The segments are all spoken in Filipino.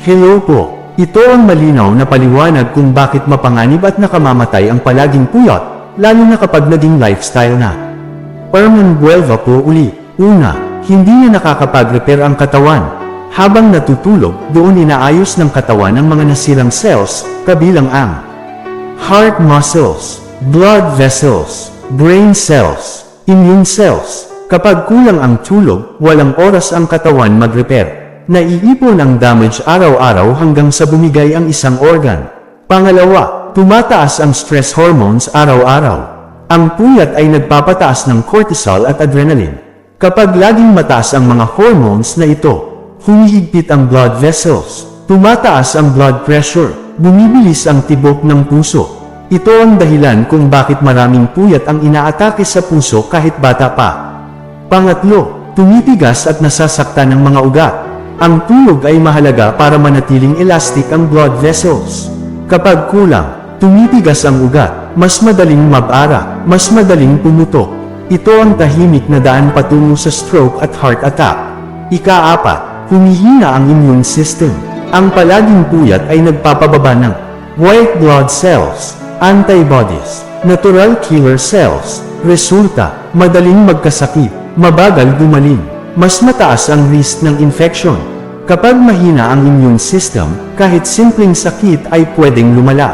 Hello po! Ito ang malinaw na paliwanag kung bakit mapanganib at nakamamatay ang palaging puyat, lalo na kapag naging lifestyle na. Permanbuelva po uli. Una, hindi niya nakakapag-repair ang katawan. Habang natutulog, doon inaayos ng katawan ang mga nasirang cells, kabilang ang heart muscles, blood vessels, brain cells, immune cells. Kapag kulang ang tulog, walang oras ang katawan mag-repair. Naiipon ang damage araw-araw hanggang sa bumigay ang isang organ. Pangalawa, tumataas ang stress hormones araw-araw. Ang puyat ay nagpapataas ng cortisol at adrenaline. Kapag laging mataas ang mga hormones na ito, humihigpit ang blood vessels, tumataas ang blood pressure, bumibilis ang tibok ng puso. Ito ang dahilan kung bakit maraming puyat ang inaatake sa puso kahit bata pa. Pangatlo, tumitigas at nasasaktan ang mga ugat. Ang tulog ay mahalaga para manatiling elastic ang blood vessels. Kapag kulang, tumitigas ang ugat, mas madaling mabara, mas madaling pumutok. Ito ang tahimik na daan patungo sa stroke at heart attack. Ika-apat, humihina ang immune system. Ang palaging puyat ay nagpapababa ng white blood cells, antibodies, natural killer cells. Resulta, madaling magkasakit, mabagal gumaling. Mas mataas ang risk ng infection. Kapag mahina ang immune system, kahit simpleng sakit ay pwedeng lumala.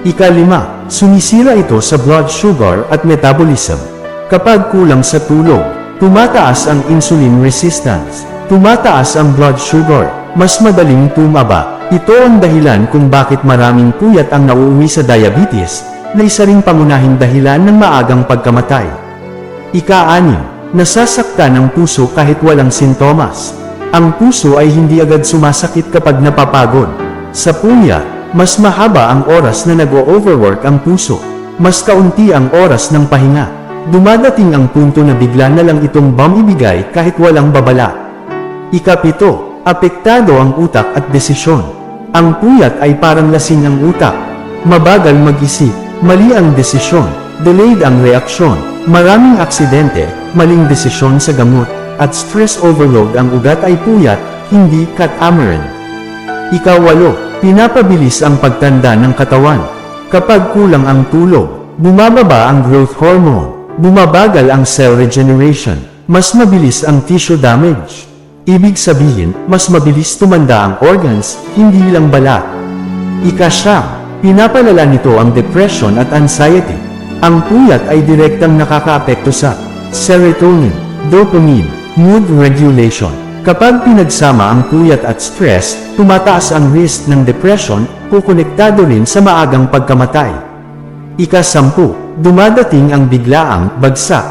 Ika-lima, sumisira ito sa blood sugar at metabolism. Kapag kulang sa tulog, tumataas ang insulin resistance. Tumataas ang blood sugar, mas madaling tumaba. Ito ang dahilan kung bakit maraming puyat ang nauuwi sa diabetes, na isa ring pangunahing dahilan ng maagang pagkamatay. Ika-anim, nasasaktan ang puso kahit walang sintomas. Ang puso ay hindi agad sumasakit kapag napapagod. Sa puyat, mas mahaba ang oras na nag-o-overwork ang puso. Mas kaunti ang oras ng pahinga. Dumadating ang punto na bigla na lang itong ibigay kahit walang babala. Ika-pito, apektado ang utak at desisyon. Ang puyat ay parang lasing ang utak. Mabagal mag-isip, mali ang desisyon, delayed ang reaksyon. Maraming aksidente, maling desisyon sa gamot, at stress overload. Ang ugat ay puyat, hindi catamaran. Ika-walo, pinapabilis ang pagtanda ng katawan. Kapag kulang ang tulog, bumababa ang growth hormone, bumabagal ang cell regeneration, mas mabilis ang tissue damage. Ibig sabihin, mas mabilis tumanda ang organs, hindi lang balat. Ika-siyam, pinapalala nito ang depression at anxiety. Ang puyat ay direktang nakakaapekto sa serotonin, dopamine, mood regulation. Kapag pinagsama ang puyat at stress, tumataas ang risk ng depression, kukonektado rin sa maagang pagkamatay. Ika-sampu, dumadating ang biglaang bagsak.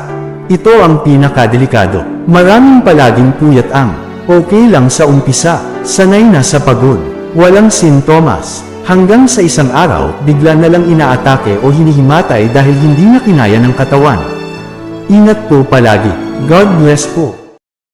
Ito ang pinakadelikado. Maraming palaging puyat ang okay lang sa umpisa, sanay na sa pagod, walang sintomas. Hanggang sa isang araw, bigla na lang inaatake o hinihimatay dahil hindi na kinaya ng katawan. Ingat po palagi. God bless po.